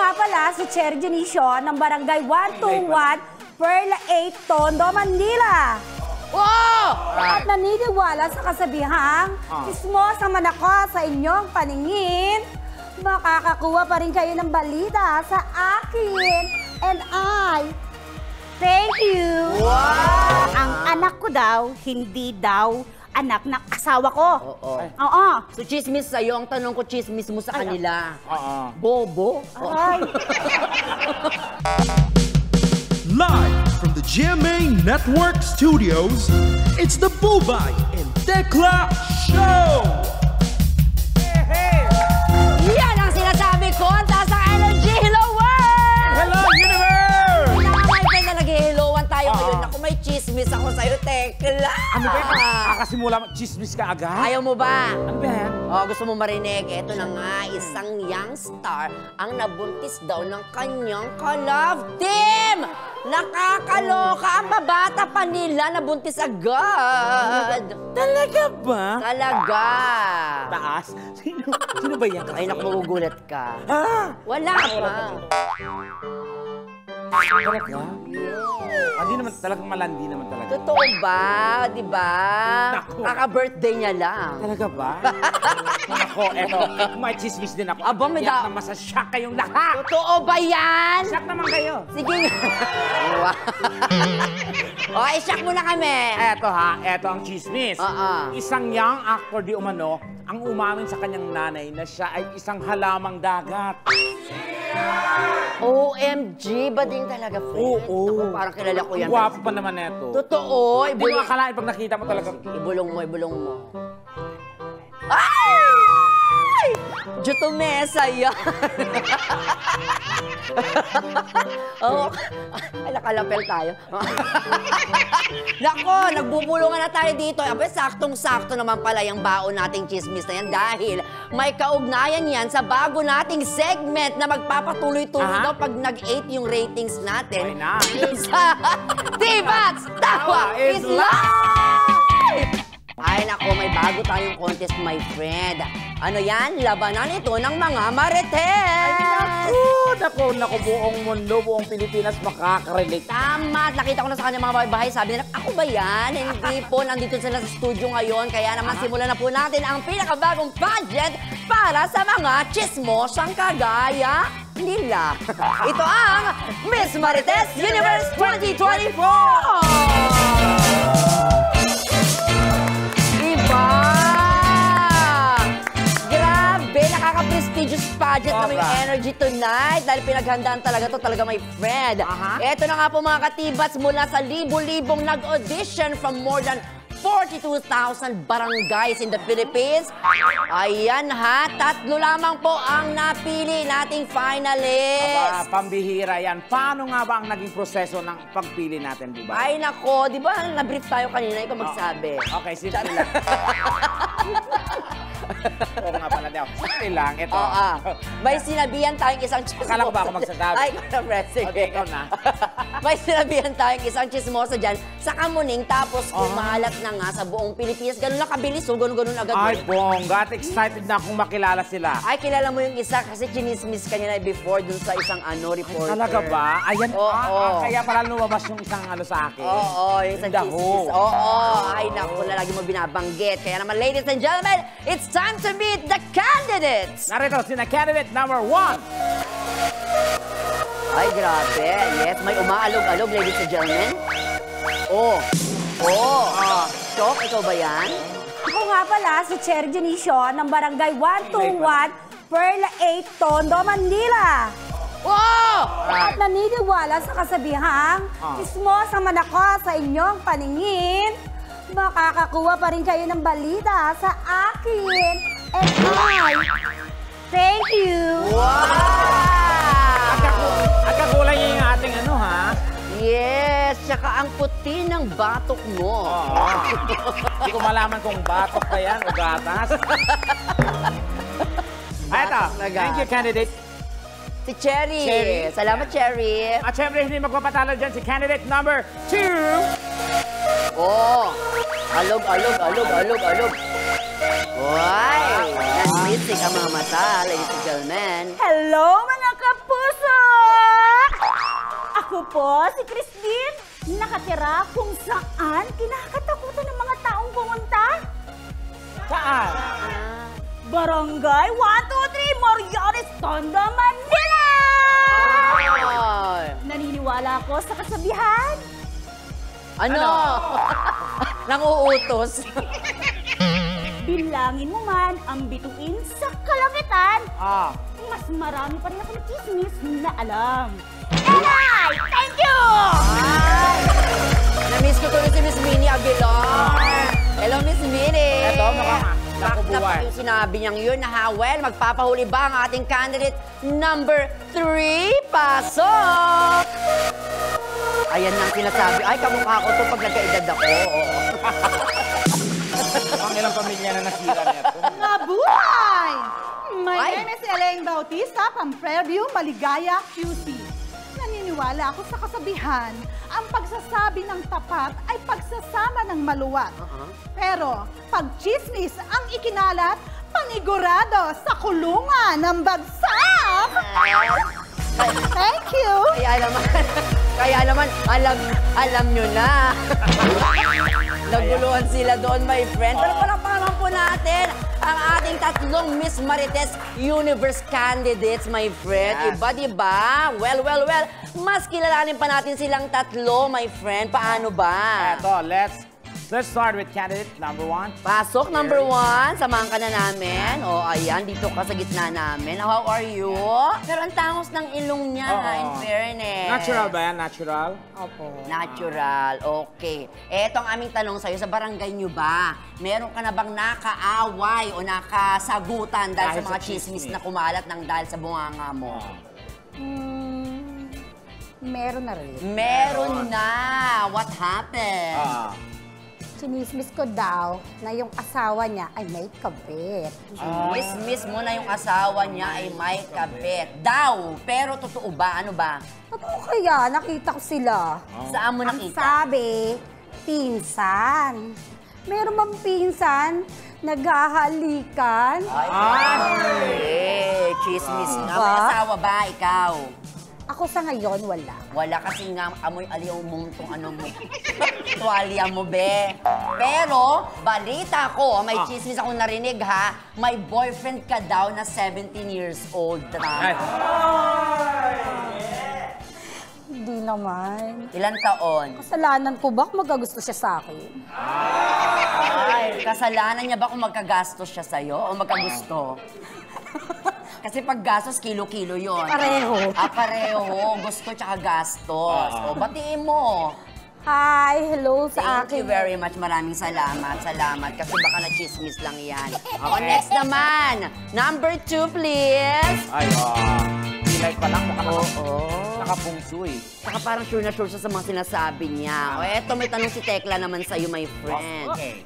nga pala si Cherry Janicio ng Barangay 121, Perla 8, Tondo, Manila. Wow! At naniniwala sa kasabihang, chismosa man ako sa inyong paningin, makakakuha pa rin kayo ng balita sa akin. And I, thank you. Wow! Ang anak ko daw, hindi daw anak ng asawa ko. Oo. So, chismis sa'yo. Ang tanong ko, chismis mo sa kanila. Bobo? Ay. Live from the GMA Network Studios, it's the Bubay and Tekla Show! Yan ang sinasabi ko. Ang taas ng energy. Hello, world! Hello, Universe! Mga my friend na nag-helloan tayo ngayon. Ako may chismis ako sa'yo, Tekla. Ano ba yun? Kakasimula chismis ka agad? Ayaw mo ba? Ano ba yan? Gusto mo marinig? Ito na nga, isang young star ang nabuntis daw ng kanyang ka-love team! Nakakaloka! Ang babata pa nila nabuntis agad! Talaga ba? Talaga! Taas? Sino ba yan? Ay, naku, magugulat ka. Wala pa. Talaga? Hindi naman talagang malandi naman talaga. Totoo ba? Di ba? Naku. Kaka-birthday niya lang. Talaga ba? Ako, eto, may chismis din ako. Aba, may Tiyak na masashock kayong lahat! Totoo ba yan? Shock naman kayo! Sige nga. I-shock mo na kami. Eto ang chismis. Isang young actor di umano ang umamin sa kanyang nanay na siya ay isang halamang dagat. OMG, bading talaga, friend. Oo. Ako, parang kilala ko yan. Guwapo pa naman neto. Totoo. Hindi mo akalain pag nakita mo talaga. Ibulong mo, ibulong mo. Ay! Jutomesa yan. Ay, nakalapel tayo. Nako, nagbubulungan na tayo dito. Abay, saktong-sakto naman pala yung baon nating chismis na yan dahil may kaugnayan yan sa bago nating segment na magpapatuloy-tuloy daw pag nag-8 yung ratings natin. Sa T-Bats Tawa is Live! Ay, nako, may bago tayong contest, my friend. Ano yan? Labanan ito ng mga marites! Naku, buong mundo, buong Pilipinas makaka-relate. Tama! Nakita ko na sa kanya mga bahay, sabi nila, ako ba yan? Hindi po, nandito sila sa studio ngayon. Kaya naman simulan na po natin ang pinakabagong pageant para sa mga chismosang kagaya nila. Ito ang Miss Marites Universe 2024! Grabe, nakaka-prestigious pageant na may energy tonight dahil pinaghandaan talaga to, talaga my friend. Ito na nga po mga katibats mula sa libo-libong nag-audition from more than 42,000 barangays in the Philippines. Ayan ha, 3 lamang po ang napili nating finalists. Pambihira yan. Paano nga ba ang naging proseso ng pagpili natin, di ba? Ay nako, di ba na-brief tayo kanina, ikaw magsabi. Okay, simple lang. Oo nga pala daw. Simple lang, ito. May sinabihan tayong isang chismosa. Akala ko ba ako magsasabi? Ay, ikaw na, President. Okay, ikaw na. May sinabihan tayong isang chismosa dyan sa Kamuning, tapos kumalat na nga sa buong Pilipinas. Ganun lang kabilis, ganun agad. Ay, bongga. At excited na akong makilala sila. Ay, kilala mo yung isa kasi chinismis ka niya before dun sa isang reporter. Talaga ba? Ayan, kaya pala lumabas yung isang sa akin. Yung isang chismis. Ay, naku, na lagi mo binabanggit. Kaya naman, ladies and gentlemen, it's time to meet the candidates! Narito, sina candidate number 1. Ay, grabe. Yes, may umaalog-alog, ladies and gentlemen. Chok, ikaw ba yan? Ako nga pala si Cherry Janicio ng Barangay 121, Perla 8, Tondo, Manila. At naniniwala sa kasabihang, chismosa man ako sa inyong paningin, makakakuha pa rin kayo ng balita sa akin. And I, thank you. Agkakulay niya yung ating Yes, tsaka ang puti ng batok mo. Hindi ko malaman kung batok pa yan o gatas. Ito, thank you, candidate. Si Cherry. Salamat, Cherry. At syempre, hindi magpapatalo dyan si candidate number 2. Alog. Wow! Nanlisik ang mga mata, ladies and gentlemen. Hello mga kapuso! po si Christine, nakatira kung saan kinakatakutan ng mga taong pumunta. Saan? Barangay 123 Marianes, Tondo, Manila! Ay. Naniniwala ako sa kasabihan. Ano? Nanguutos. Bilangin mo man ang bituin sa kalangitan. Ah. Mas marami pa rin akong chismis na alam. Nanay! Thank you! Ay! Na-miss ko tuloy si Miss Minnie Aguilar. Hello, Miss Minnie. Eto, mukhang Back na pa yung sinabi niyang yun na Hawel, magpapahuli ba ang ating candidate number 3? Pasok! Ayan ang sinasabi. Ay, kamukha ko to pag nagkaedad ako. Oo. Ang ilang pamilya na nasira nito. Mabuhay! My Ay. name is Elaine Bautista from Fairview, Maligaya, QC. Naniniwala ako sa kasabihan, ang pagsasabi ng tapat ay pagsasama ng maluwat. Pero pag chismis ang ikinalat, panigurado sa kulungan ng bagsak! Thank you! Kaya naman, alam nyo na. Naguluhan sila doon, my friend. Pero palakpakan po natin ang ating tatlong Miss Marites Universe candidates, my friend. Yes. Iba, diba? Well. Mas kilalanin pa natin silang tatlo, my friend. Paano ba? Eto, let's start with candidate number 1. Pasok, number 1. Samahan ka na namin. O, ayan, dito ka sa gitna namin. How are you? Pero ang tangos ng ilong niya, Oo. in fairness. Natural ba yan? Natural? Opo. Natural, okay. Eto ang aming tanong sa'yo, sa barangay nyo ba, meron ka na bang nakaaway o nakasagutan dahil Dahil sa mga sa chismis chismis na kumalat ng dahil sa bunganga mo? Meron na rin. Meron na! What happened? Sinismis ko daw na yung asawa niya ay may kabit. Miss mo na yung asawa niya ay may kabit. Daw! Pero totoo ba? Ano ba? Totoo kaya? Nakita ko sila. Saan mo Ang nakita? sabi, pinsan. Meron bang pinsan naghahalikan? Ay, chismis nga. May Ba? asawa ba ikaw? Ako sa ngayon, wala. Wala kasi nga amoy aliyaw mo itong ano mo. Tuwalya mo, be. Pero, balita ko, may chismis akong narinig ha, may boyfriend ka daw na 17 years old. Ay. Hindi naman. Ilan taon? Kasalanan ko ba kung magagusto siya sa akin? Ay, kasalanan niya ba kung magkagastos siya sa'yo o magkagusto? Kasi pag gastos, kilo-kilo yun. Pareho. Pareho. Gusto tsaka gastos. O, batiin mo. Hi, hello sa Thank you akin. very much. Maraming salamat. Salamat. Kasi baka na-chismis lang yan. O, next naman. Number 2, please. Ay, kilay pa lang. Mukhang nakapungsoy. Saka parang sure na sure siya sa mga sinasabi niya. O, eto, may tanong si Tekla naman sa'yo, my friend. Okay.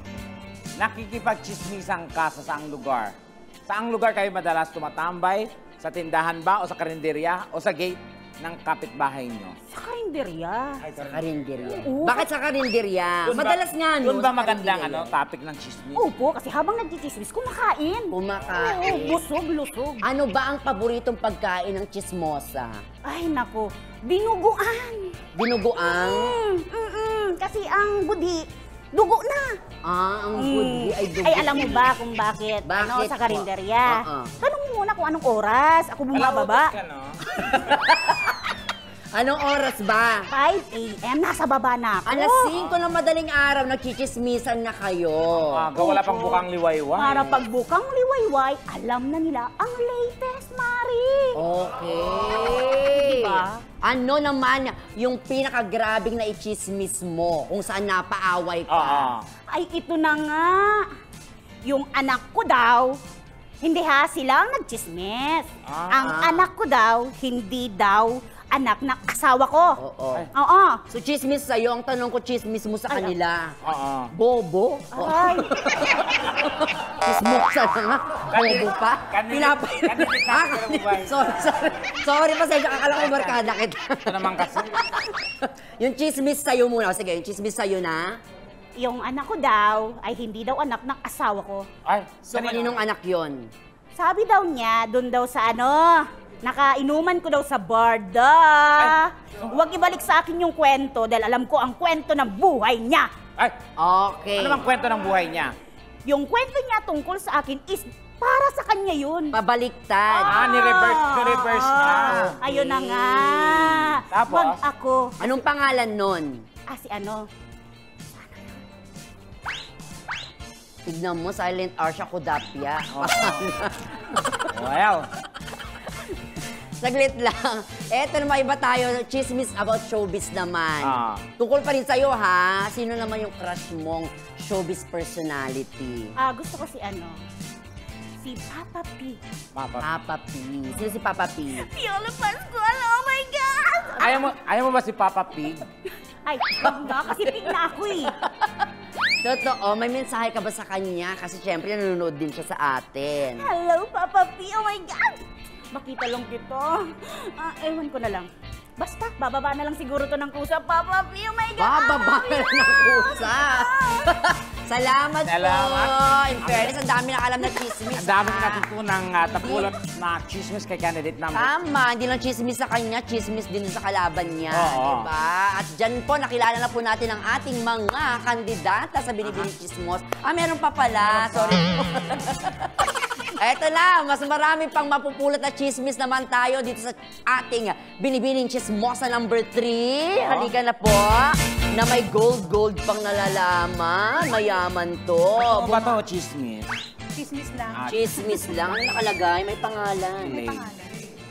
Nakikipag-chismisan ka sa saang lugar? Saang lugar kayo madalas tumatambay? Sa tindahan ba o sa karinderya o sa gate ng kapitbahay nyo? Sa karinderya. Sa karinderya. Oo. Bakit sa karinderya? Madalas nga, no? Doon ba sa magandang karinderya. topic ng chismis? Opo, kasi habang nagchichismis, kumakain. Kumakain. Oo, busog, lusog. Ano ba ang paboritong pagkain ng chismosa? Ay, nako, binuguan. Dinuguan? Kasi ang budi, dugo na. Ang budi ay dugo. Ay, alam mo ba kung bakit? Bakit Ano, sa po? karinderya. Oo. Tanong mo muna kung anong oras. Ako bumababa. Ka, no? Anong oras ba? 5 a.m. Nasa baba na ako. Alas 5 ng madaling araw, nagchichismisan na kayo. Wala pang bukang liwayway. Para pagbukang liwayway, alam na nila ang latest, Mari. Okay. Diba? Ano naman yung pinakagrabing na ichismis mo kung saan napaaway ka? Ay, ito na nga. Yung anak ko daw, hindi ha, silang nagchismis. Ang anak ko daw, hindi daw anak ng asawa ko. Oo. Oo. So, chismis sa'yo. Ang tanong ko, chismis mo sa kanila. Bobo? Ay, Chismosa na nga. Bobo pa? Sorry, pasensya. Akala ko barkada kita. Ito naman kasi. Yung chismis sa'yo muna. Sige, yung chismis sa'yo na. yung anak ko daw ay hindi daw anak ng asawa ko. Ay, So, kaninong anak yon? Sabi daw niya, doon daw sa ano, Nakainuman ko daw sa barda. Huwag ibalik sa akin yung kwento dahil alam ko ang kwento ng buhay niya. Ay, Okay. ano bang kwento ng buhay niya? Yung kwento niya tungkol sa akin is para sa kanya yun. Pabaliktad. Ni-reverse niya. Ayun na nga. Tapos? Wag ako. Anong pangalan nun? Si ano? Tignan mo, Silent R siya, Kudapia. Well, Saglit lang. Eto naman, iba tayo. Chismis about showbiz naman. Tungkol pa rin sa'yo, ha? Sino naman yung crush mong showbiz personality? Gusto ko si ano? Si Papa P. Papa P. Sino si Papa P? Piolo Pascual, oh my God! ayaw mo ba si Papa Pig? Ay, wag na, kasi pig na ako eh. Totoo, may mensahe ka ba sa kanya? Kasi syempre nanonood din siya sa atin. Hello, Papa P, oh my God! Makita lang kita. Ewan ko na lang. Basta, bababa na lang siguro to ng kusa. Papa P, oh my God! Bababa na ng kusa! Salamat po! In fairness, ang dami na alam na chismis. Ang dami natutunang tapulot na chismis kay candidate namin. Tama, hindi lang chismis sa kanya, chismis din sa kalaban niya. Oo. Diba? At dyan po, nakilala na po natin ang ating mga kandidata sa Binibining Chismos. Meron pa pala. Sorry po. Eto na, mas marami pang mapupulot na chismis naman tayo dito sa ating Binibining Chismosa number 3. Halika na po, na may gold pang nalalaman. Mayaman to. Ano ba to, chismis? Chismis lang. Chismis lang. Ano nakalagay? May pangalan. May pangalan.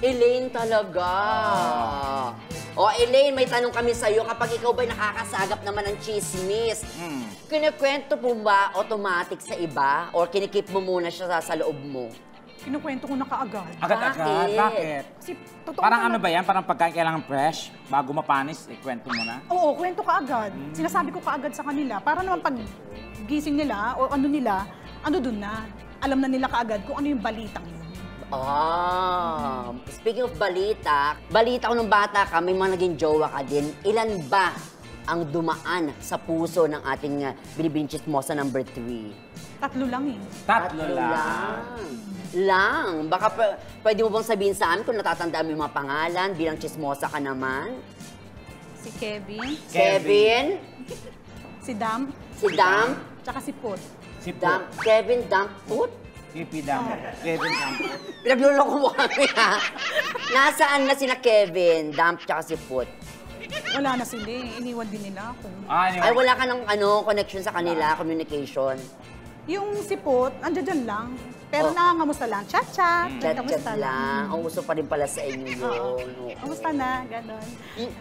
Elaine talaga. Elaine, may tanong kami sa'yo. Kapag ikaw ba'y nakakasagap naman ng chismis, kinikwento po ba automatic sa iba? Or kinikip mo muna siya sa loob mo? Kinukwento ko na kaagad. Agad-agad? Bakit? Kasi totoo Parang naman. ano ba yan? Parang pagkain kailangan fresh? Bago mapanis, ikwento mo na? Oo, kwento kaagad. Sinasabi ko kaagad sa kanila. Para naman pag gising nila o ano nila, ano dun na. Alam na nila kaagad kung ano yung balitang yun. Speaking of balita ko nung bata ka, may mga naging jowa ka din. Ilan ba ang dumaan sa puso ng ating Binibining Chismosa number 3? 3 lang eh. Tatlo lang. Baka pwede mo bang sabihin sa amin kung natatandaan mo yung mga pangalan bilang chismosa ka naman? Si Kevin, Kevin? si Dam, Si Dam? tsaka si Pot. Si Dam? Kevin Damput? Pipi Dam. Kevin Dam. Pinagluloko mo kami, ha? Nasaan na sina Kevin, Damp, tsaka si Put? Wala na sila eh. Iniwan din nila ako. Ay, wala ka ng connection sa kanila, communication? Yung si Pot, andyan lang. Pero nangangamusta lang. Chat-chat. Chat-chat lang. Ang uso pa rin pala sa inyo yun. Oo. Kamusta na? Ganon.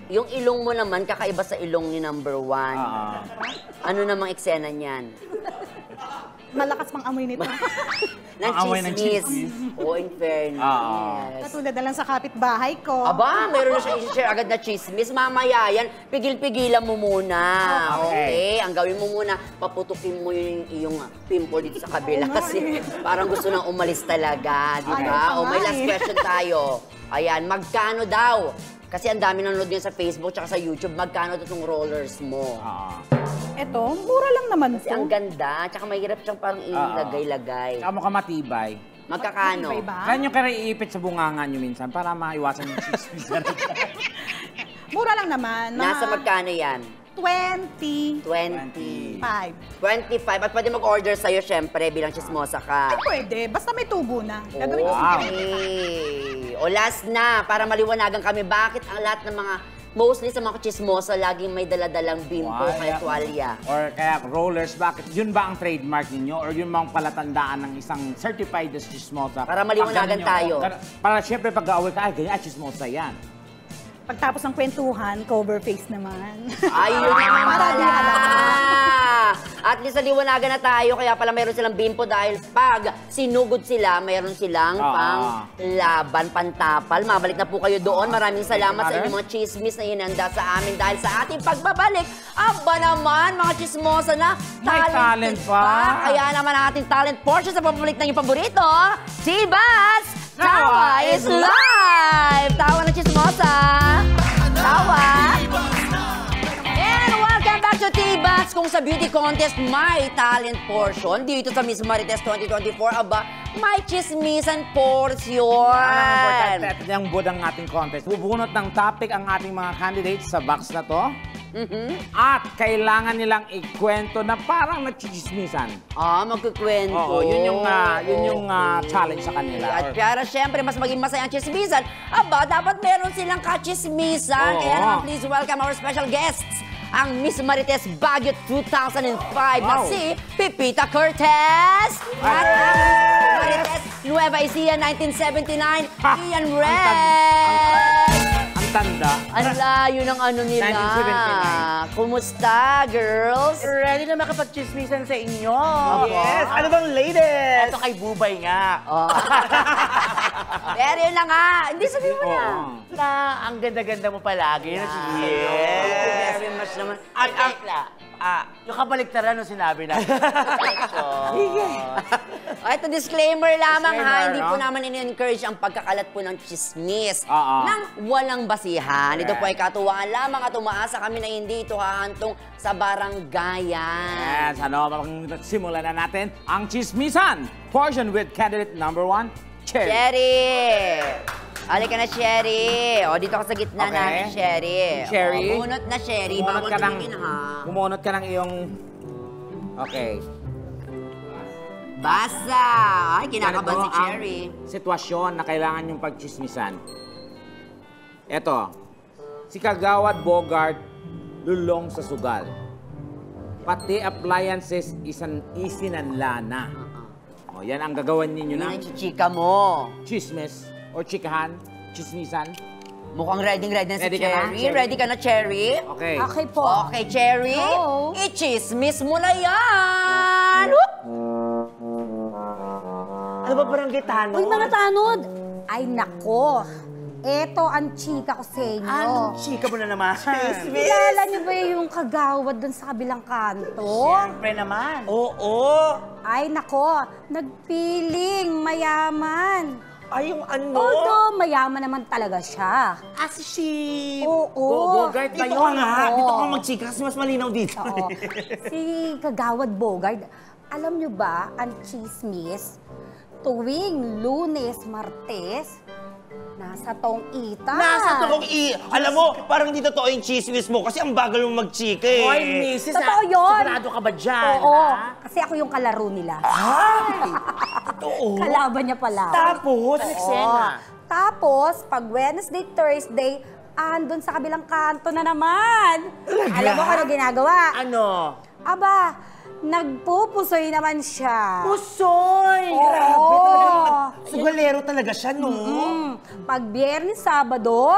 Yung ilong mo naman, kakaiba sa ilong ni number 1. Ano namang eksena niyan? Malakas pang amoy nito. Ng amoy ng chismis. Oo, in fairness. Katulad na lang sa kapitbahay ko. Aba, meron na siya i-share agad na chismis. Mamaya yan, pigil-pigilan mo muna. Okay? Ang gawin mo muna, paputukin mo yung iyong pimple dito sa kabila. Kasi parang gusto nang umalis talaga. Di ba? O, may last question tayo. Ayan, magkano daw? Kasi ang dami nanonood din sa Facebook tsaka sa YouTube. Magkano itong rollers mo? Eto, mura lang naman Kasi to. ang ganda. Tsaka mahirap siyang parang ilagay-lagay. Tsaka mukhang matibay. Magkakano? Matibay ba? Saan yung kaya iipit sa bunganga nyo minsan para maiwasan yung chismis? Mura lang naman. Nasa magkano yan? 20. 25. 5. At pwede mag-order sa'yo, syempre, bilang chismosa ka. Ay, pwede. Basta may tubo na. Gagawin ko Okay. O last na, para maliwanagan kami, bakit ang lahat ng mga, mostly sa mga chismosa, laging may daladalang bimbo kaya tuwalya? Or kaya rollers, bakit? Yun ba ang trademark ninyo? Or yun ba ang palatandaan ng isang certified as chismosa? Para maliwanagan tayo. Para syempre pag-away ka, ay ganyan, chismosa yan. Pagtapos ng kwentuhan, cover face naman. Ayun naman pala! At least naliwanagan na tayo, kaya pala meron silang bimpo dahil pag sinugod sila, meron silang pang laban, pantapal. Mabalik na po kayo doon. Maraming salamat sa inyong mga chismis na hinanda sa amin dahil sa ating pagbabalik. Aba naman, mga chismosa na May talent pa. Kaya naman ang ating talent portion sa pabalik ng inyong paborito, T-Bats! Tawa is live! Tawa na chismosa! Tawa! And welcome back to T-Bats! kung sa beauty contest may talent portion, dito sa Miss Marites 2024, aba, may chismisan portion. Ang importante, ito yung budang ating contest. Bubunot ng topic ang ating mga candidates sa box na to. At kailangan nilang ikwento na parang nagchichismisan. Magkukwento. Oo, yun yung challenge sa kanila. At para syempre, mas maging masaya ang chismisan, aba, dapat meron silang kachismisan. Oo. Kaya naman, please welcome our special guests, ang Miss Marites Baguio 2005 na si Pipita Cortez. At ang Miss Marites Nueva Ecija 1979, Ian Red. Tanda. Ang layo ng ano nila. 1979. Kumusta, girls? Ready na makapag-chismisan sa inyo. Yes! Ano bang latest? Ito kay Bubay nga. Pero yun na nga. Hindi, sabihin mo na. Na ang ganda-ganda mo palagi. Yes. Yes. Thank you very much naman. Yung kabaliktaran nung sinabi na. Sige. Ito, disclaimer lamang Disclaimer, Hindi no? po naman in-encourage ang pagkakalat po ng chismis Oo. nang walang basihan. Ito po ay Correct. katuwaan lamang at umaasa kami na hindi ito hahantong sa baranggayan. Yes, simulan na natin ang chismisan portion with candidate number 1, Cherry. Cherry! Halika na, Cherry. O, dito ka sa gitna Okay. namin, Cherry. Cherry. O, bunot na, Cherry. Bumunot Bawal ka ng, tumingin, ha? bumunot ka ng iyong... Okay. Basa! Ay, kinakabahan si Ganito ang Cherry. sitwasyon na kailangan yung pagchismisan. Eto, si Kagawad Bogart lulong sa sugal. Pati appliances isinanla na. O, yan ang gagawan ninyo Yun ng ang chichika mo. chismis o chikahan, chismisan. Mukhang ready na si Ready ka na, Cherry. Cherry? Ready ka na, Cherry? Okay. Okay po. Okay, Cherry. Go. I-chismis mo na yan! Whoop! Ano ba barangay tanong? Uy, mga tanod! Ay, nako. Eto ang chika ko sa inyo. Anong chika mo na naman? Kilala niyo ba yung kagawad dun sa kabilang kanto? Siyempre naman. Oo. Ay, nako. Nagpiling mayaman. Ay, yung ano? Although, mayaman naman talaga siya. Si... Oo. Bogart ba Dito yun? ka nga. Oo. Dito ka magchika kasi mas malinaw dito. Oo. Si Kagawad Bogart, alam niyo ba ang chismis? Tuwing Lunes, Martes, nasa tong ita. Nasa totoo alam mo, parang hindi totoo yung chismis mo kasi ang bagal mo magchika eh. Hoy, misis, Totoo yun. Sigurado ka ba dyan? Oo, ha? kasi ako yung kalaro nila. Ay! Totoo. Kalaban niya pala. Tapos, Oo. eksena. Tapos, pag Wednesday, Thursday, andun sa kabilang kanto na naman. Alam mo kung ano ginagawa? Ano? Aba, nagpupusoy naman siya. Pusoy! Oo. Grabe talaga. Sugalero talaga siya, no? Pag Biyernes, Sabado,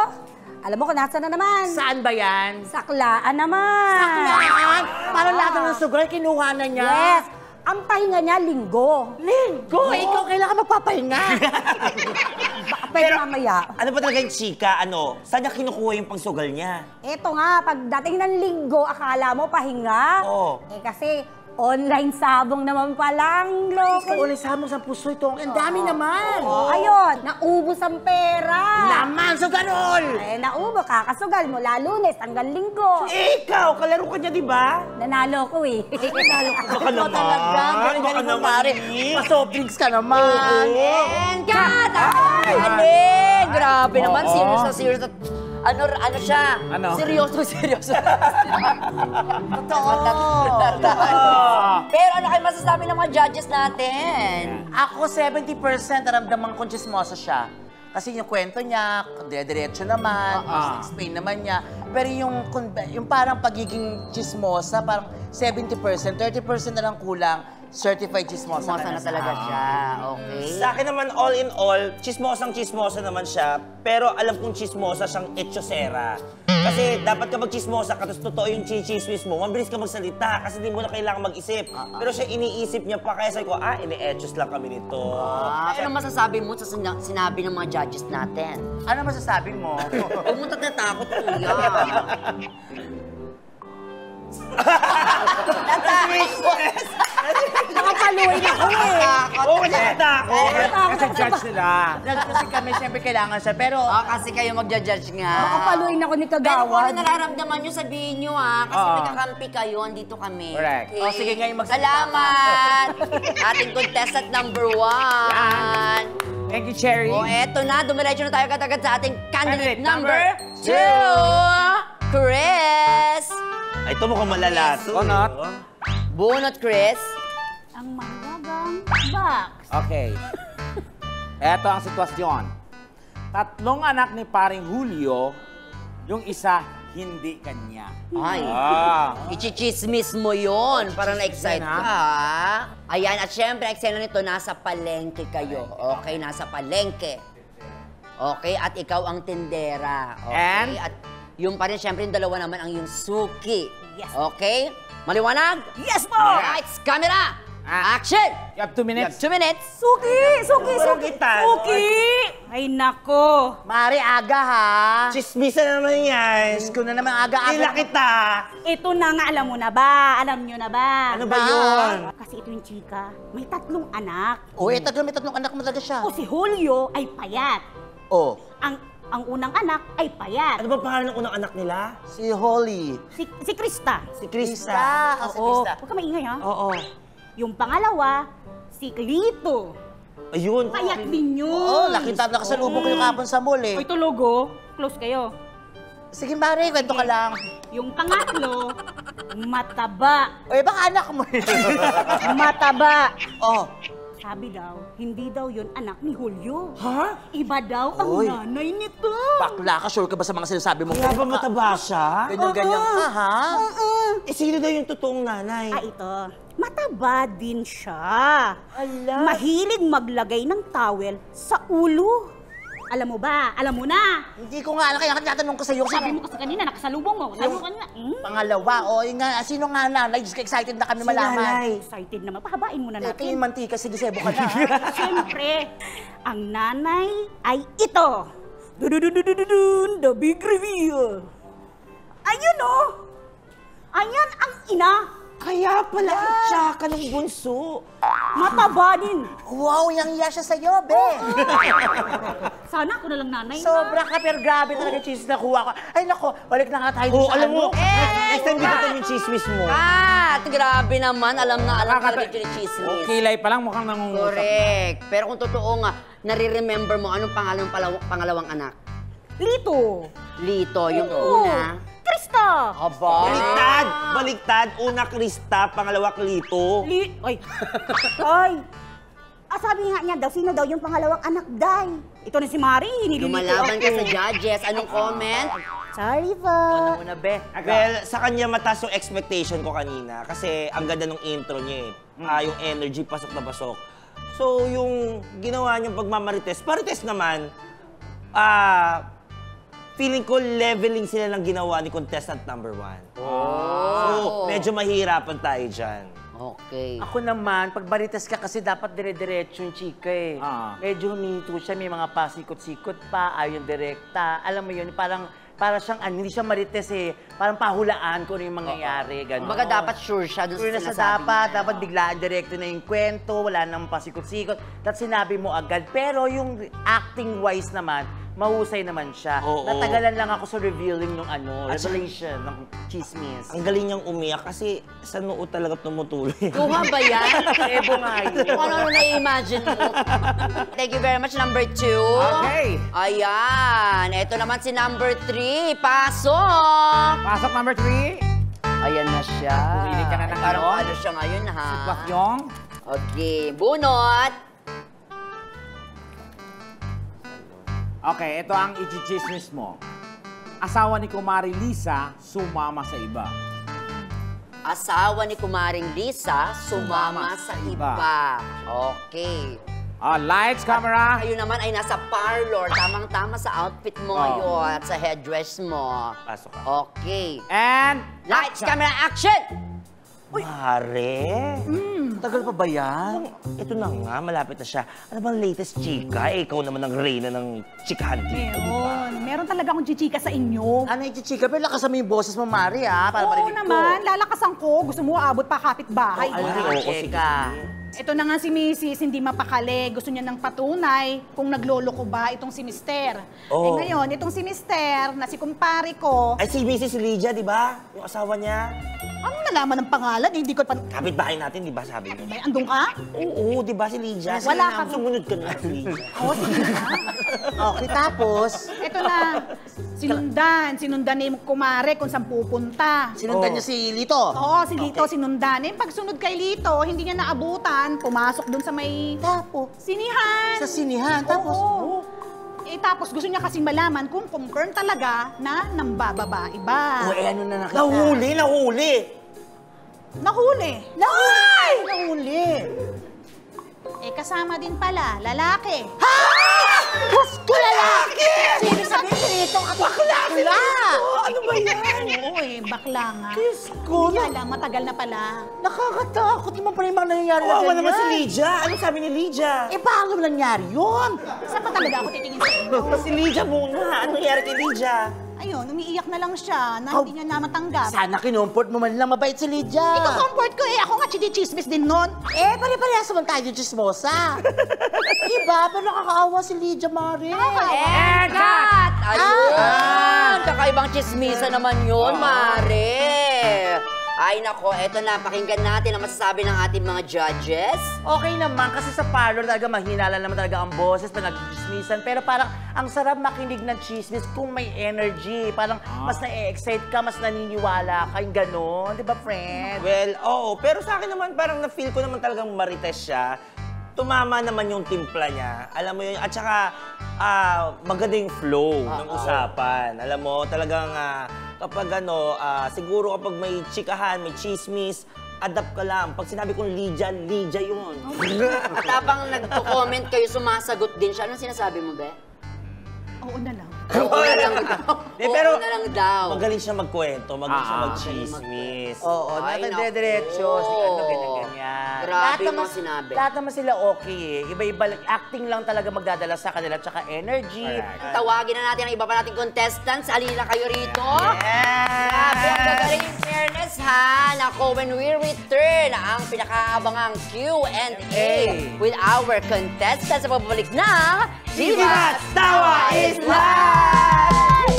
alam mo kung nasa na naman? Saan ba yan? Saklaan naman. Saklaan! Parang lahat ng sugal, kinuha na niya. Yes. Ang pahinga niya, linggo. Linggo! Ikaw kailangan magpapahinga. Baka pwede mamaya. Ano ba talaga yung chika? Ano? Saan niya kinukuha yung pangsugal niya? Eto nga, pagdating ng linggo, akala mo pahinga. Oo. Eh kasi, online sabong naman palang loko. Ikaw ulit sa sa puso ito. Ang dami naman. Oh, ayun, naubos ang pera. Naman, so ganun! Eh, naubos, kakasugal mula Lunes hanggang linggo. Ikaw, kalaro ka niya, di ba? Nanalo ko eh. Nanalo ka. Baka naman. Talaga. Baka Galing mo, naman, Mari. eh. Pasoft drinks ka naman. And cut! Ay! Alin! Grabe naman, serious na serious. Ano siya? Ano? Seryoso. Totoo. Pero ano kayo masasabi ng mga judges natin? Ako, 70% naramdaman kong chismosa siya. Kasi yung kwento niya, dire-diretso naman, explain naman niya. Pero yung parang pagiging chismosa, parang 70%, 30% na lang kulang, certified chismosa Chismosa na talaga siya. Okay. Sa akin naman, all in all, chismosang-chismosa naman siya, pero alam kong chismosa siyang etchosera. Kasi dapat kapag chismosa ka, tapos totoo yung chichismis mo, mabilis ka magsalita kasi di mo na kailangan mag-isip. Pero siya iniisip niya pa, kaya sabi ko, ini-etchos lang kami nito. Ano masasabi mo sa sinabi ng mga judges natin? Ano masasabi mo? Huwag mo natatakot, kuya. Papaluin ako eh. Oo, nakatakot. Kasi judge sila. Kasi kami, siyempre kailangan siya. Pero, Kasi kayo magja-judge nga. Papaluin ako ni Pero kung ano Kagawad. nararamdaman nyo, sabihin nyo kasi Oo. may kakampi kayo, andito kami. Correct. Okay. sige, ngayon magsalita Salamat! Ating contestant number 1. Thank you, Cherry. O eto na, dumiretso na tayo katagad sa ating candidate Candidate number number 2. Chris! Ay, ito mukhang malala to. Bunot. Bunot, Chris. Ang mawagang box. Okay. Eto ang sitwasyon. 3 anak ni paring Julio, yung isa hindi kanya. Ay, Ah. ichichismis mo yun. Parang na-excite Yan, ka, ha? Ayan, at syempre, eksena nito, nasa palengke kayo. Okay, nasa palengke. Okay, at ikaw ang tindera. Okay, And? at yung pa rin, syempre, yung dalawa naman ang yung suki. Yes. Okay? Maliwanag? Yes po! Lights, camera, action! You have 2 You have minutes. 2 minutes. Suki! Suki! Walang Suki! kita. Suki! Ay, nako! Mari, aga ha. Chismisa naman yan. Diyos ko na naman, aga-aga. Kila kita. Ito na nga, alam mo na ba? Alam nyo na ba? Ano ba yun? Kasi ito yung chika, may 3 anak. O, may tatlong anak mo talaga siya. O si Julio ay payat. O, Ang unang anak ay payat. Ano ba pangalan ng unang anak nila? si Holly. Si Krista. Si Krista. Si Oo. Krista. Huwag ka maingay, ha? Oo. Yung pangalawa, si Clito. Ayun. Payat din yun. Oo, nakita na kasalubong ko yung kapon sa mall eh. Uy, tulog, oh. Close kayo. Sige, Mari, kwento ka lang. Yung pangatlo, mataba. O, baka anak mo yun. Mataba. Oh, Sabi daw, hindi daw yun anak ni Julio. Ha? Iba daw ang Uy. nanay nito. bakla ka, sure ka ba sa mga sinasabi mo? Kaya ba mataba siya? Ganyan-ganyan ka, ha? Eh, sino daw yung totoong nanay? Ah, ito. Mataba din siya. Mahilig maglagay ng towel sa ulo. Alam mo ba? Alam mo na. Hindi ko nga alam, kaya tinatanong ko sa'yo. Sabi mo kasi kanina, nakasalubong mo. Sabi mo kanina, Pangalawa, o, yun nga, sino nga nanay? Diyos ko, excited na kami Si malaman. nanay. excited naman. Pahabain mo na Eh, kayo natin. mantika, sige, sebo ka na. Siyempre, ang nanay ay ito. Dudududududun, the big reveal. Ayun oh. Ayan ang ina. Kaya pala ang tsaka ng bunso. Mataba din. Wow, yang-iya siya sa'yo, be. Sana ako na lang nanay. Sobra ka, pero grabe talaga cheese na kuha ko. Ay, nako, balik na nga tayo Oo, sa alam mo, ano. next time dito tayo yung chismis mo. Grabe naman. Alam na alam talaga yung chismis. Kilay pa lang mukhang nangungusap. Correct. Pero kung totoo nga, nare-remember mo anong pangalan ng pangalawang anak? Lito. Lito, yung Oo. una. Krista. Aba. Baliktad! Baliktad! Una Krista, pangalawa Clito. Ay. Ay. Sabi nga niya daw, sino daw yung pangalawang anak, Day? Ito na si Mari, hinililito. Lumalaban ka sa judges. Anong comment? Sorry po. Ano muna, be? Well, sa kanya mataas yung expectation ko kanina kasi ang ganda ng intro niya eh. Yung energy, pasok na pasok. So, yung ginawa niyang pagmamarites, parites naman, feeling ko leveling sila ng ginawa ni contestant number 1. So, medyo mahirapan tayo dyan. Okay. Ako naman, pag baritas ka kasi dapat dire-diretso yung chika eh. Medyo huminto siya, may mga pasikot-sikot pa, ayaw yung direkta. Alam mo yun, parang para siyang, hindi siya marites eh, parang pahulaan kung ano yung mangyayari, gano'n. Kumbaga dapat sure siya dun Sure na sa sa sinasabi dapat, niya. dapat biglaan direkto na yung kwento, wala nang pasikot-sikot, tapos sinabi mo agad. Pero yung acting-wise naman, mahusay naman siya. Oo. Natagalan lang ako sa revealing ng revelation, ng chismis. Ang galing niyang umiyak kasi sa noo talaga tumutuloy. Kuha ba yan? Ebo nga yun. Kung ano na-imagine mo. Thank you very much, number 2. Okay. Ayan. Ito naman si number 3. Pasok! Pasok number 3. Ayan na siya. Pumilit ka na ng Parang ano? ano siya ngayon, ha? Sitwasyon. Okay. Bunot! Okay, ito ang ichichismis mo. Asawa ni Kumari Lisa, sumama sa iba. Asawa ni Kumaring Lisa, sumama sa iba. Okay. Lights, camera. Kayo naman ay nasa parlor. Tamang-tama sa outfit mo ngayon at sa headdress mo. Pasok ka. Okay. And Lights, camera, action! Pare? Tagal pa ba yan? Ito na nga, malapit na siya. Ano bang latest chika? Eh, ikaw naman ang reyna ng chikahan dito. Meron talaga akong chichika sa inyo. Ano yung chichika? Pero lakasan mo yung boses mo, Mari, para Oo marinig ko. naman, lalakasan ko. Gusto mo abot pa kapitbahay. oo, sige. Ito na nga si Mrs. hindi mapakali. Gusto niya ng patunay kung naglolo ko ba itong si Mister. Oo. Eh ngayon, itong si Mister na si kumpare ko, Ay, si Mrs. Lydia, di ba? Yung asawa niya. ano nalaman ng pangalan? Hindi ko pa... Kapitbahay natin, di ba sabi niyo? Ay, andun ka? Oo, di ba si Lydia? Wala Sige ka. na, sumunod ka na si Lydia. Oo, sige na. Okay, tapos, Ito na, sinundan ni kumare kung saan pupunta. sinundan niya si Lito. Oo, si Lito sinundan. Eh, pagsunod kay Lito, hindi niya naabutan, pumasok dun sa may sinihan. Sa sinihan, tapos, Oo. Eh, tapos gusto niya kasing malaman kung confirm talaga na nambababae ba. ano na nakita? Nahuli! Nahuli. Nahuli! Eh, kasama din pala, lalaki. Gusto lalaki! Sino sabihin si Lito? Bakla! Ano ba yan? Oo eh, bakla nga. Diyos ko, Hindi alam, matagal na pala. nakakatakot naman pala yung mga nangyayari na Kawawa ganyan. naman si Lydia. Ano sabi ni Lydia? Eh, paano nangyari yun? Saan pa talaga ako titingin sa inyo? Si Lydia muna. Ano nangyari kay Lydia? Ayun, umiiyak na lang siya na hindi niya na matanggap. Sana kinumport mo man lang, mabait si Lydia. Iko-comfort ko eh, ako nga chismis din nun. Eh, pare-parehas naman tayo yung chismosa. Diba? Pero nakakaawa si Lydia, Mari. Egat! Ayun! Kakaibang chismisa naman yun, Mare. Ay nako, eto na, pakinggan natin ang masasabi ng ating mga judges. Okay naman, kasi sa parlor talaga mahina lang naman talaga ang boses pa nag-chismisan. Pero parang ang sarap makinig ng chismis kung may energy. Parang mas na-excite ka, mas naniniwala ka, yung gano'n. Di ba, friend? Well, oo. Pero sa akin naman, parang na-feel ko naman talagang marites siya. Tumama naman yung timpla niya. Alam mo yun? At saka, maganda yung flow ng usapan. Alam mo, talagang kapag siguro kapag may chikahan, may chismis, adapt ka lang. Pag sinabi kong Lydia, Lydia yun. At habang nagko-comment kayo, sumasagot din siya. Anong sinasabi mo, Be? Oo na lang. Oo na lang daw. pero Oo na lang daw. magaling siya magkwento, magaling siya mag-chismis. Oo, Ay, nakadiretso, naku. si ano, ganyan-ganyan. Grabe yung mga sinabi. Lahat naman sila okay eh. Iba-iba, acting lang talaga magdadala sa kanila, tsaka energy. Tawagin na natin ang iba pa nating contestants. Alina kayo rito. Yes! Grabe ang gagaling in fairness, ha? Nako, when we return, ang pinakaabangang Q&A with our contestants sa pagbabalik ng Diva's Tawa is Live!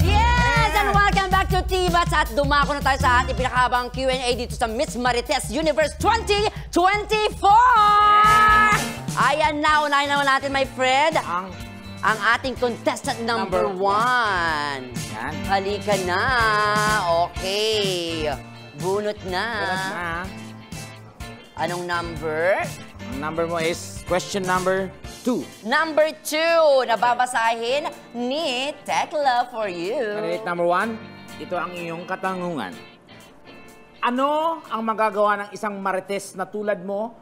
Yes! And welcome back to Diva's at dumako na tayo sa ating pinakabang Q&A dito sa Miss Marites Universe 2024! Ayan na, unahin naman natin, my friend, ang ating contestant number 1. Yan. Halika na. Okay. Bunot na. Anong number? Ang number mo is question number 2. Number 2, nababasahin ni Tekla for you. Candidate number 1, ito ang iyong katanungan. Ano ang magagawa ng isang marites na tulad mo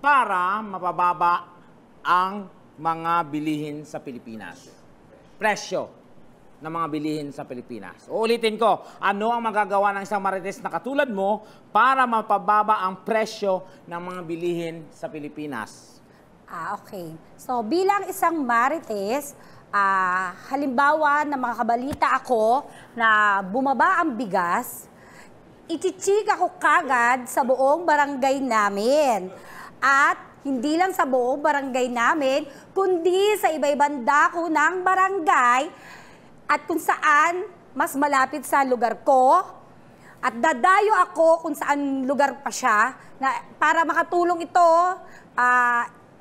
para mapababa ang mga bilihin sa Pilipinas? Presyo ng mga bilihin sa Pilipinas. Uulitin ko, ano ang magagawa ng isang marites na katulad mo para mapababa ang presyo ng mga bilihin sa Pilipinas? Okay. So, bilang isang marites, halimbawa na makabalita ako na bumaba ang bigas, ichichika ko kagad sa buong barangay namin. At hindi lang sa buong barangay namin, kundi sa iba-ibang dako ng barangay at kung saan mas malapit sa lugar ko. At dadayo ako kung saan lugar pa siya na para makatulong ito,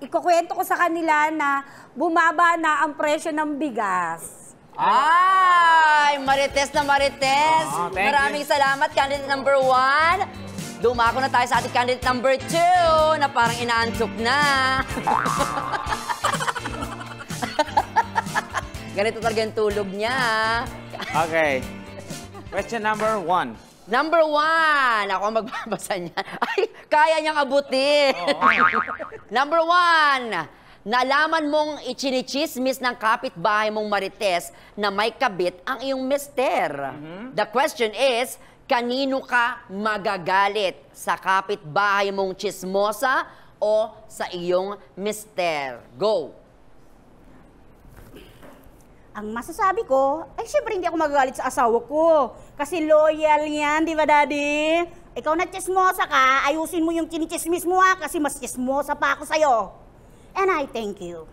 ikukwento ko sa kanila na bumaba na ang presyo ng bigas. Ay, Marites na Marites. Thank Maraming salamat, candidate number 1. Dumako na tayo sa ating candidate number 2 na parang inaantok na. Ganito talaga yung tulog niya. Okay. Question number 1. Number 1, ako ang magbabasa niyan. Ay, kaya niyang abutin. Number 1, nalaman mong ichinichismis ng kapitbahay mong Marites na may kabit ang iyong mister. The question is, kanino ka magagalit? Sa kapitbahay mong chismosa o sa iyong mister? Go! Ang masasabi ko, ay syempre hindi ako magagalit sa asawa ko. Kasi loyal yan, di ba, Daddy? Ikaw na chismosa ka, ayusin mo yung chinichismis mo ha, kasi mas chismosa pa ako sa'yo. And I thank you.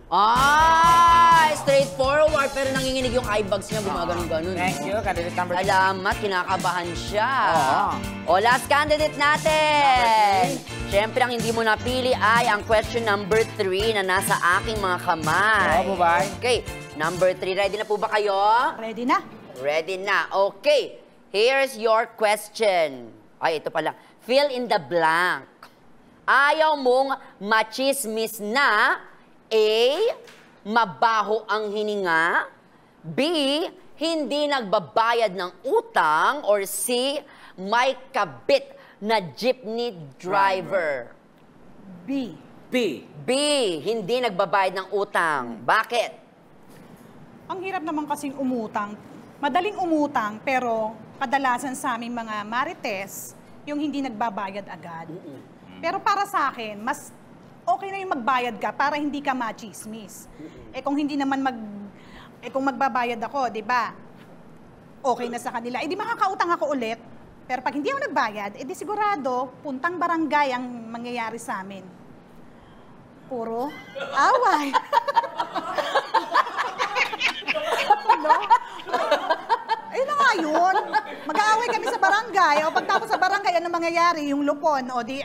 Straightforward, pero nanginginig yung eye bags niya, gumaganon-ganon. Thank you, candidate number 2. Salamat, kinakabahan siya. Oo. O, last candidate natin. Siyempre, ang hindi mo napili ay ang question number 3 na nasa aking mga kamay. Oo, Bubay. Okay, number 3. Ready na po ba kayo? Ready na? Ready na. Okay, here's your question. Ay, ito pala. Fill in the blank. Ayaw mong machismis na A. Mabaho ang hininga, B. Hindi nagbabayad ng utang, or C. May kabit na jeepney driver. B. B. B. Hindi nagbabayad ng utang. Bakit? Ang hirap naman kasing umutang. Madaling umutang, pero kadalasan sa aming mga marites, yung hindi nagbabayad agad. Pero para sa akin, mas okay na yung magbayad ka para hindi ka machismis. Kung hindi naman kung magbabayad ako, di ba? Okay na sa kanila. Di makakautang ako ulit. Pero pag hindi ako nagbayad, di sigurado, puntang barangay ang mangyayari sa amin. Puro away. No? Ayun na nga yun. Mag-aaway kami sa barangay. O pagtapos sa barangay, ano mangyayari? Yung lupon. O di,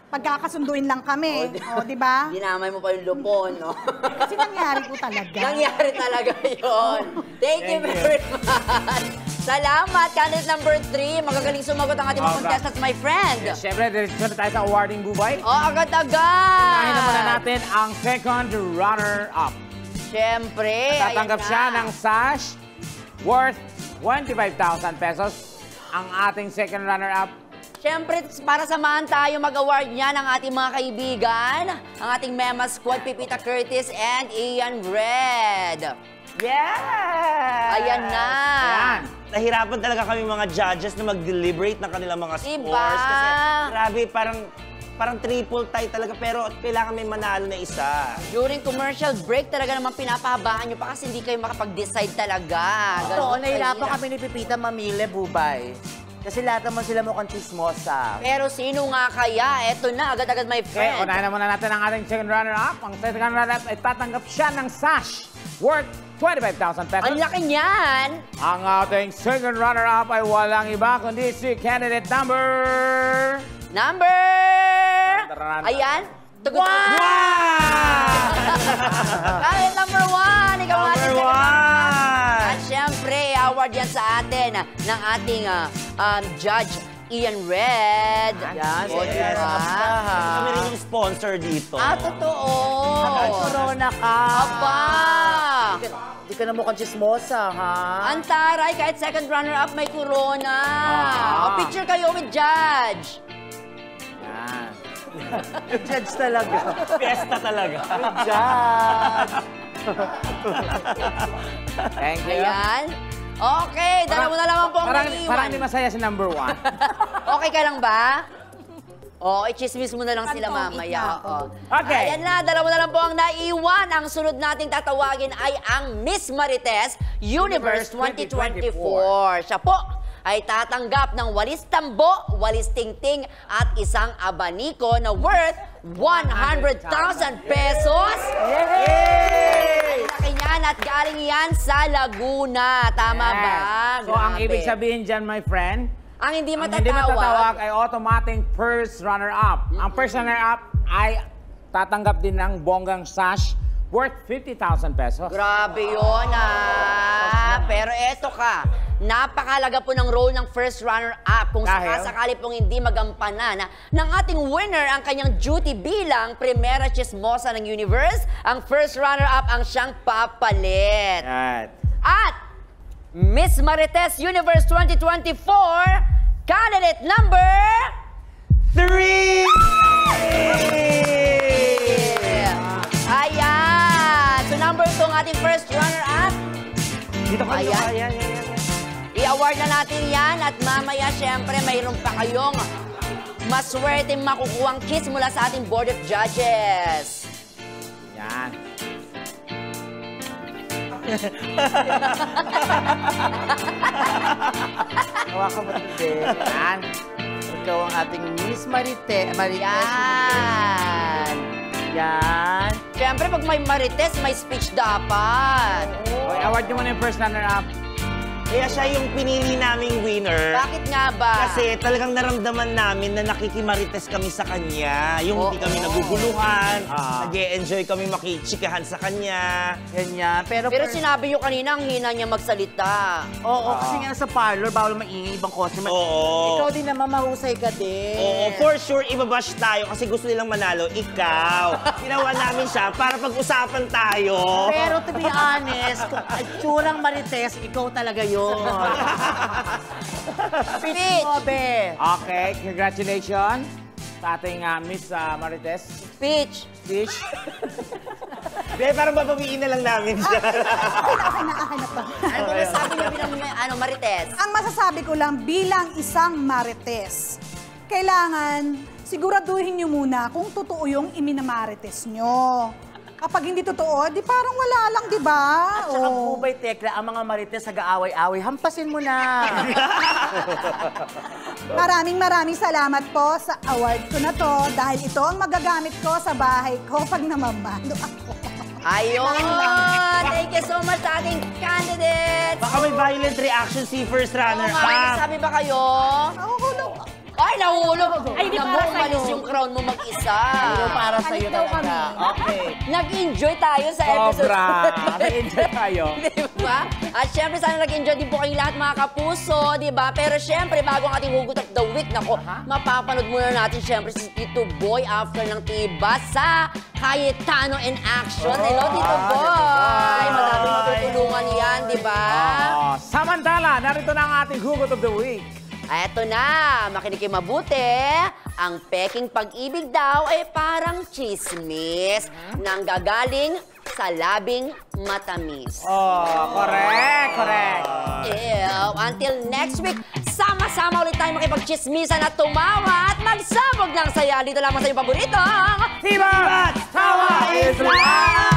pagkakasunduin lang kami. O, di ba? Dinamay mo pa yung lupon, no? Kasi nangyari po talaga. Nangyari talaga yun. Thank you very much. Salamat, candidate number 3. Magagaling sumagot ang ating mga contestants, my friend. Siyempre, diretso na tayo sa awarding, Bubay. Agad-agad. Unahin na muna natin ang second runner-up. Siyempre. Tatanggap ayan siya na. ng sash worth 25,000 pesos. Ang ating second runner-up. Siyempre, para samahan tayo mag-award niya ng ating mga kaibigan, ang ating Mema Squad, Pipita Curtis and Ian Red. Yeah! Ayan na. Ayan. Nahirapan talaga kami mga judges na mag-deliberate ng kanilang mga Diba? scores. Kasi grabe, parang triple tie talaga, pero kailangan may manalo na isa. During commercial break, talaga naman pinapahabaan nyo pa kasi hindi kayo makapag-decide talaga. Oo, Ganun nahirapan kahirap. kami ni Pipita mamili, Bubay. Kasi lahat naman sila mukhang chismosa. Pero sino nga kaya? Eto na, agad-agad my Okay, friend. unahin na muna natin ang ating second runner-up. Ang second runner-up ay tatanggap siya ng sash worth 25,000 pesos. Ang laki niyan. Ang ating second runner-up ay walang iba kundi si candidate number... Number! Ayan. Tugot. Kahit number 1, ikaw ang ating Number second runner-up. 1! At syempre, award yan sa atin ng ating judge, Ian Red. Yan, O, si diba? Ian Red ha. Kami rin yung sponsor dito. Totoo. Corona ka. Aba! Hindi ka na mukhang chismosa, ha? Ang taray, kahit second runner-up may corona. O, picture kayo with judge. Yan. Judge talaga. Fiesta talaga. Judge. Thank you. Ayan. Okay, dalawa na naman po ang Parang naiiwan. hindi masaya si number 1. Okay ka lang ba? Oo, i-chismis mo na lang sila Pantong mamaya. ikaw. Oo. Okay. Ayan na, dalawa na lang po ang naiwan. Ang sunod nating tatawagin ay ang Miss Marites Universe 2024. Siya po ay tatanggap ng walis tambo, walis tingting at isang abaniko na worth 100,000 pesos. Yay! Laki niyan at galing yan sa Laguna. Tama ba? So, ang Grabe. ibig sabihin dyan, my friend, Ang hindi ang hindi matatawag. matatawag ay automatic first runner-up. Ang first runner-up ay tatanggap din ng bonggang sash worth 50,000 pesos. Grabe yun Pero eto ka, napakalaga po ng role ng first runner-up kung Dahil? sakasakali pong hindi magampanan ng ating winner ang kanyang duty bilang Primera Chismosa ng Universe, ang first runner-up ang siyang papalit. Right. At Miss Marites Universe 2024, candidate number 3! Ayan! So number 2 ang ating first runner-up. Dito ka, Ayan. Ayan. I-award na natin yan at mamaya, syempre, mayroon pa kayong maswerte makukuhang kiss mula sa ating Board of Judges. Yan. Hawakan mo din. Yan. Ikaw ang ating Miss Marites. Yan. Yan. Syempre, pag may marites, may speech dapat. Okay, award nyo muna yung first runner-up. Kaya siya yung pinili naming winner. Bakit nga ba? Kasi talagang naramdaman namin na nakikimarites kami sa kanya. Yung hindi kami naguguluhan, nag-e-enjoy kami makichikahan sa kanya. Ganyan. Pero sinabi nyo kanina, ang hina niya magsalita. Oo, kasi nga sa parlor, bawal maingay ibang customer. Oo. Ikaw din naman, mahusay ka din. Oo, for sure, ibabash tayo kasi gusto nilang manalo. Ikaw. Ginawa namin siya para pag-usapan tayo. Pero to be honest, kung itsurang marites, ikaw talaga yun. Speech! Okay, congratulations sa ating Miss Marites. Speech! Speech. Hindi, parang babawiin na lang namin siya. Akin na to. Ano ba sabi niyo bilang marites? Ang masasabi ko lang bilang isang marites, kailangan siguraduhin nyo muna kung totoo yung iminamarites nyo. Kapag hindi totoo, di parang wala lang, di ba? At saka Bubay Tekla, ang mga marites nag-aaway-away, hampasin mo na. Maraming salamat po sa award ko na to dahil ito ang magagamit ko sa bahay ko pag namamalo ako. Ayun! Thank you so much sa ating candidates! Baka may violent reaction si first Oo runner. nga, sabi ba kayo? Nakukulong. Ay, nahulog! Ay, di Alam mo, para sa'yo. umalis yung crown mo mag-isa. Pero para sa'yo daw talaga. Okay. Nag-enjoy tayo sa episode. Sobra. Nag-enjoy tayo. Diba? At syempre, sana nag-enjoy din po kayong lahat mga kapuso, diba? Pero syempre, bago ang ating hugot of the week, nako, mapapanood muna natin syempre si Tito Boy after ng tiba sa Cayetano in Action. Hello, Tito Boy! Madami matutulungan yan, diba? Samantala, narito na ang ating hugot of the week. Eto na, makinig kayo mabuti. Ang peking pag-ibig daw ay parang chismis nang gagaling sa labing matamis. Oh, correct. Ew. Until next week, sama-sama ulit tayo makipag-chismisan at tumawa at magsabog ng saya. Dito lamang sa iyong paboritong Tibat! Tawa is life!